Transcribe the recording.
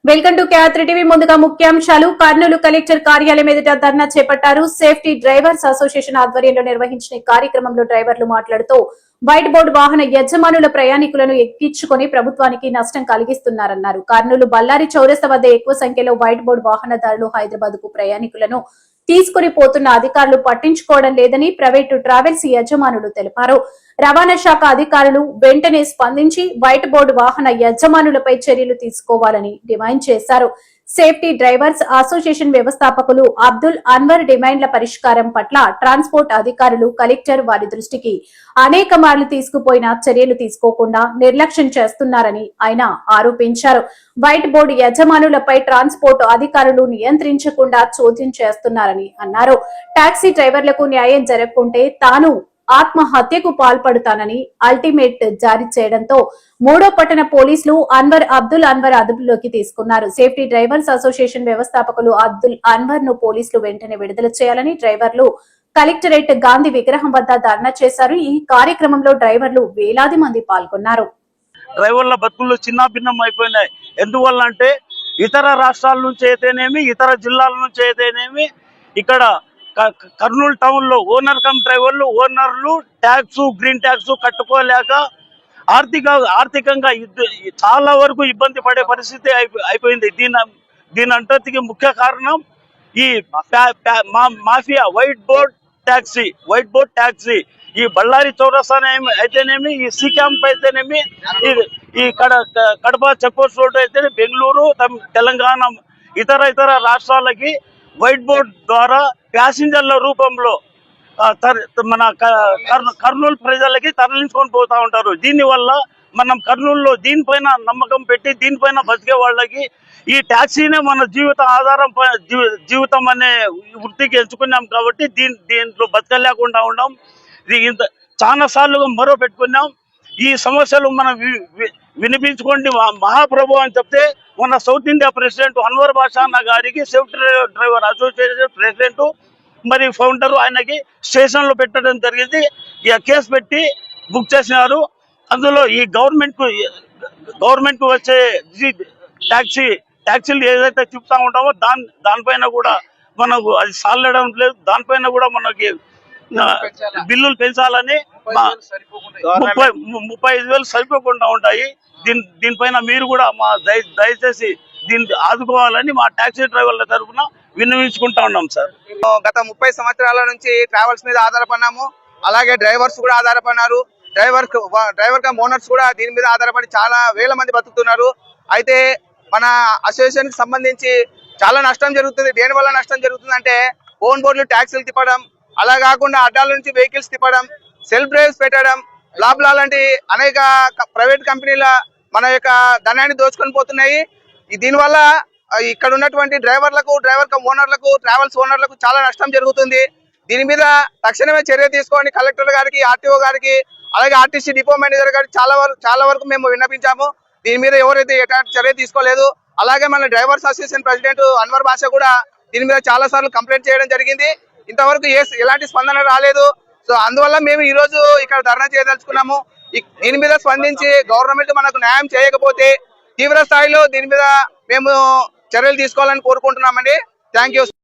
Welcome to KR TV. ముందుగా ముఖ్యాంశాలు. Kurnool collector కార్యాలయం ఎదుట ధర్నా చేపట్టారు. సేఫ్టీ డ్రైవర్స్ అసోసియేషన్ ఆధ్వర్యంలో నిర్వహించిన కార్యక్రమంలో డ్రైవర్లు మాట్లాడుతూ వైట్ బోర్డు వాహన యజమానుల ప్రయాణికులను ఎక్కించుకుని ప్రభుత్వానికి నష్టం కలిగిస్తున్నారన్నారు. కర్నూలు బళ్ళారి చౌరస్తా వద్ద ఎక్కువ సంఖ్యలో వైట్ బోర్డు వాహనదారులు హైదరాబాద్ కు ప్రయాణికులను తీసుకుని పోతున్న అధికారులు పట్టించుకోవడం లేదని ప్రైవేటు ట్రావెల్స్ యజమానులు తెలిపారు. రవాణా శాఖ అధికారులు వెంటనే స్పందించి వైట్ బోర్డు వాహన యజమానులపై చర్యలు తీసుకోవాలని డిమాండ్ చేశారు. సేఫ్టీ డ్రైవర్స్ అసోసియేషన్ వ్యవస్థాపకులు అబ్దుల్ అన్వర్ డిమాండ్ల పరిష్కారం పట్ల ట్రాన్స్పోర్ట్ అధికారులు కలెక్టర్ వారి దృష్టికి అనేక మార్లు తీసుకుపోయినా చర్యలు తీసుకోకుండా నిర్లక్ష్యం చేస్తున్నారని ఆయన ఆరోపించారు. వైట్ బోర్డు యజమానులపై ట్రాన్స్పోర్ట్ అధికారులు నియంత్రించకుండా చోద్యం చేస్తున్నారని అన్నారు. టాక్సీ డ్రైవర్లకు న్యాయం జరగకుంటే తాను ఆత్మహత్యకు పాల్పడుతానని అల్టిమేట్ జారీ చేయడంతో మూడో పట్టణ పోలీసులు అబ్దుల్ అన్వర్ అదుపులోకి తీసుకున్నారు. సేఫ్టీ డ్రైవర్స్ అసోసియేషన్ వ్యవస్థాపకులు అబ్దుల్ అన్వర్ ను పోలీసులు వెంటనే విడుదల చేయాలని డ్రైవర్లు కలెక్టరేట్ గాంధీ విగ్రహం వద్ద ధర్నా చేశారు. ఈ కార్యక్రమంలో డ్రైవర్లు వేలాది మంది పాల్గొన్నారు. డ్రైవర్ల బతుకులు చిన్న భిన్నం అయిపోయినాయి. ఎందువల్ల అంటే ఇతర రాష్ట్రాల నుంచి అయితేనేమి, ఇతర జిల్లాల నుంచి అయితేనేమి, ఇక్కడ కర్నూలు టౌన్ లో ఓనర్లు ట్యాక్స్, గ్రీన్ ట్యాక్స్ కట్టుకోలేక ఆర్థికంగా చాలా వరకు ఇబ్బంది పడే పరిస్థితి అయిపోయింది. దీని అంతటికి ముఖ్య కారణం ఈ మాఫియా వైట్ బోర్డ్ ట్యాక్సీ. ఈ బళ్ళారి చౌరస్తా అయితేనేమి, ఈ సి క్యాంప్ అయితేనేమి, ఈ కడప చెక్పోస్ట్ రోడ్ అయితే, బెంగళూరు, తెలంగాణ, ఇతర రాష్ట్రాలకి వైట్ బోర్డ్ ద్వారా ప్యాసింజర్ల రూపంలో మన కర్నూలు ప్రజలకి తరలించుకొని పోతా ఉంటారు. దీనివల్ల మనం కర్నూలులో దీనిపైన నమ్మకం పెట్టి దీనిపైన బతికే వాళ్ళకి ఈ ట్యాక్సీనే మన జీవితం అనే వృత్తికి ఎంచుకున్నాం కాబట్టి దీంట్లో బతకలేకుండా ఉన్నాం. చాలా సార్లు మరో పెట్టుకున్నాం. ఈ సమస్యలు మనం వినిపించుకోండి మహాప్రభు అని చెప్తే మన సౌత్ ఇండియా ప్రెసిడెంట్ అన్వర్ బాషా అన్న గారికి సేఫ్టీ డ్రైవర్ అసోసియేషన్ ప్రెసిడెంట్ మరి ఫౌండర్ ఆయనకి స్టేషన్ లో పెట్టడం జరిగింది. ఇక కేసు పెట్టి బుక్ చేసినారు. అందులో ఈ గవర్నమెంట్ కు వచ్చే ట్యాక్సీలు ఏదైతే చెప్తా ఉంటామో దానిపైన కూడా మనకు అది సాలడం లేదు. దానిపైన కూడా మనకి బిల్లులు పెంచాలని 35,000 సరిపోకుండా ఉంటాయి. దీనిపైన మీరు కూడా దయచేసి దీన్ని ఆదుకోవాలని మా టాక్సీ డ్రైవర్ల తరఫున విన్నవించుకుంటా ఉన్నాం సార్. గత 30 సంవత్సరాల నుంచి ట్రావెల్స్ మీద ఆధారపడినాము. అలాగే డ్రైవర్స్ కూడా ఆధారపడినారు. డ్రైవర్ ఓనర్స్ కూడా దీని మీద ఆధారపడి చాలా వేల మంది బతుకుతున్నారు. అయితే మన అసోసియేషన్ కి సంబంధించి చాలా నష్టం జరుగుతుంది. దేని వల్ల నష్టం జరుగుతుంది అంటే ఓన్ బోర్డులు ట్యాక్సీలు తిప్పడం, అలా కాకుండా అడ్డాల నుంచి వెహికల్స్ తిప్పడం, సెల్ఫ్ డ్రైవ్స్ పెట్టడం, బ్లా లాంటి అనేక ప్రైవేట్ కంపెనీల మన యొక్క ధనాన్ని దోచుకొని పోతున్నాయి. దీనివల్ల ఇక్కడ ఉన్నటువంటి డ్రైవర్ ఓనర్లకు, ట్రావెల్స్ ఓనర్లకు చాలా నష్టం జరుగుతుంది. దీని మీద తక్షణమే చర్య తీసుకొని కలెక్టర్ గారికి, ఆర్టీఓ గారికి, అలాగే ఆర్టీసీ డిపో మేనేజర్ గారికి చాలా వరకు మేము విన్నపించాము. దీని మీద ఎవరైతే ఎటువంటి చర్య తీసుకోలేదు. అలాగే మన డ్రైవర్స్ అసోసియేషన్ ప్రెసిడెంట్ అన్వర్ బాషా కూడా దీని మీద చాలా సార్లు కంప్లైంట్ చేయడం జరిగింది. ఇంతవరకు ఎలాంటి స్పందన రాలేదు. సో అందువల్ల మేము ఈ రోజు ఇక్కడ ధర్నా చేయదలుచుకున్నాము. దీని మీద స్పందించి గవర్నమెంట్ మనకు న్యాయం చేయకపోతే తీవ్ర స్థాయిలో దీని మీద మేము చర్యలు తీసుకోవాలని కోరుకుంటున్నామండి. Thank you.